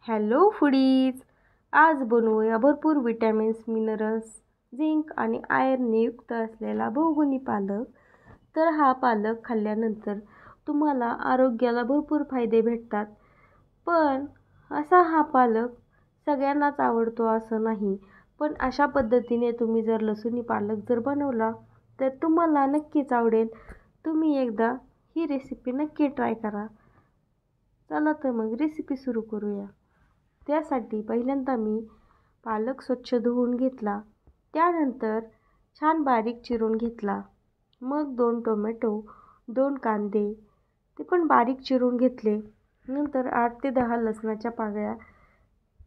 Hello foodies. आज बनवूया भरपूर विटॅमिन्स, मिनरल्स, झिंक आणि आयर्नने युक्त असलेला बहुगुणी पालक. तर हा पालक खाल्ल्यानंतर तुम्हाला आरोग्याला भरपूर फायदे भेटतात. पण असा हा पालक सगळ्यांनाच आवडतो असं नाही. पण अशा पद्धतीने तुम्ही जर लसूणी पालक जर बनवला तर तुम्हाला नक्कीच आवडेल. तुम्ही एकदा ही रेसिपी नक्की ट्राय करा. चला तर मग रेसिपी सुरू करूया. त्यासाठी पहिल्यांदा मी पालक स्वच्छ धुवून घेतला. त्यानंतर छान बारीक चिरून घेतला. मग 2 टोमॅटो, 2 कांदे ते पण बारीक चिरून घेतले. नंतर 8 ते 10 लसणाच्या पाकळ्या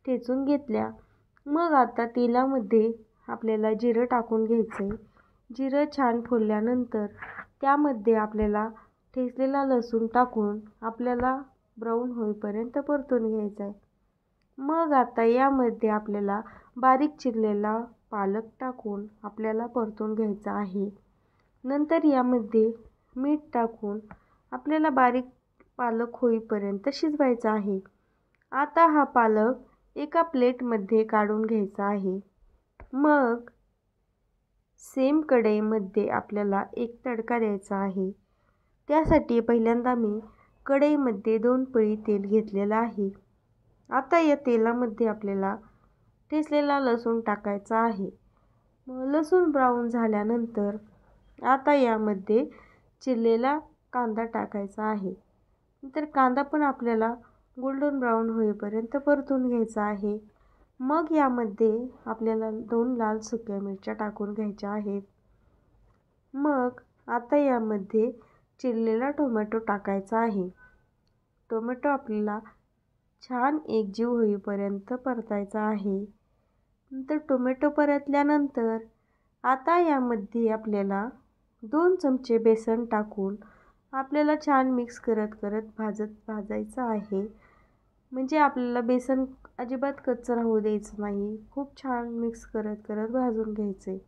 ठेचून घेतल्या. मग आता तेलामध्ये आपल्याला जिरं टाकून घ्यायचं आहे. जिरं छान फुलल्यानंतर त्यामध्ये आपल्याला ठेचलेला लसूण टाकून आपल्याला ब्राऊन होईपर्यंत परतून घ्यायचं आहे. मग आता यामध्ये आपल्याला बारीक चिरलेला पालक टाकून आपल्याला परतून घ्यायचा आहे. नंतर यामध्ये मीठ टाकून आपल्याला बारीक पालक होईपर्यंत शिजवायचा आहे. आता हा पालक एका प्लेटमध्ये काढून घ्यायचा आहे. मग सेम कढईमध्ये आपल्याला एक तडका द्यायचा आहे. त्यासाठी पहिल्यांदा मी कढईमध्ये 2 पळी तेल घेतलेलं आहे. आता या तेलामध्ये आपल्याला ठेचलेला लसूण टाकायचा आहे. लसूण ब्राऊन झाल्यानंतर आता यामध्ये चिरलेला कांदा टाकायचा आहे. नंतर कांदा पण आपल्याला गोल्डन ब्राऊन होईपर्यंत परतून घ्यायचा आहे. मग यामध्ये आपल्याला 2 लाल सुक्या मिरच्या टाकून घ्यायच्या आहेत. मग आता यामध्ये चिरलेला टोमॅटो टाकायचा आहे. टोमॅटो आपल्याला छान एकजीव होईपर्यंत परतायचा आहे. नंतर टोमॅटो परतल्यानंतर आता यामध्ये आपल्याला 2 चमचे बेसन टाकून आपल्याला छान मिक्स करत करत भाजायचं आहे. म्हणजे आपल्याला बेसन अजिबात कच्चं राहू द्यायचं नाही. खूप छान मिक्स करत करत भाजून घ्यायचं आहे.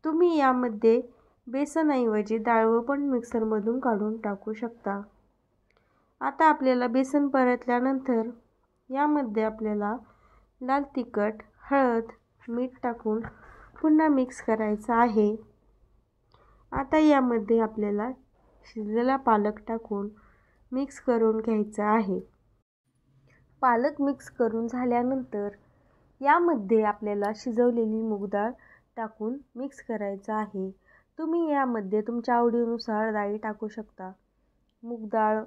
तुम्ही यामध्ये बेसनऐवजी डाळवं पण मिक्सरमधून काढून टाकू शकता. आता आपल्याला बेसन परतल्यानंतर यामध्ये आपल्याला लाल तिखट, हळद, मीठ टाकून पुन्हा मिक्स करायचं आहे. आता यामध्ये आपल्याला शिजलेला पालक टाकून मिक्स करून घ्यायचं आहे. पालक मिक्स करून झाल्यानंतर यामध्ये आपल्याला शिजवलेली मूग डाळ टाकून मिक्स करायचं आहे. तुम्ही यामध्ये तुमच्या आवडीनुसार डाळी टाकू शकता. मूग डाळ,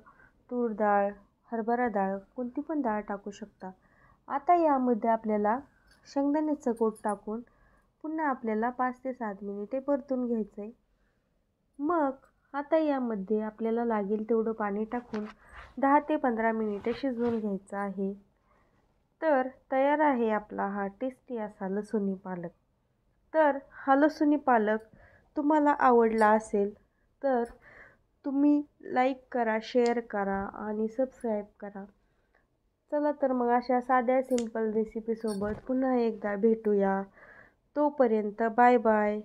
तूर डाळ, हरभरा डाळ कोणती पण डाळ टाकू शकता. आता यामध्ये आपल्याला शेंगदाण्याचं कूट टाकून पुन्हा आपल्याला 5 ते 7 मिनिटे परतून घ्यायचं आहे. मग आता यामध्ये आपल्याला लागेल तेवढं पाणी टाकून 10 ते 15 मिनिटे शिजवून घ्यायचं आहे. तर तयार आहे आपला हा टेस्टी असा लसूणी पालक. तर हा लसूणी पालक तुम्हाला आवडला असेल तर तुम्ही लाईक करा, शेअर करा आणि सबस्क्राईब करा. चला तर मग अशा साध्या सिंपल रेसिपीसोबत पुन्हा एकदा भेटूया. तोपर्यंत बाय बाय.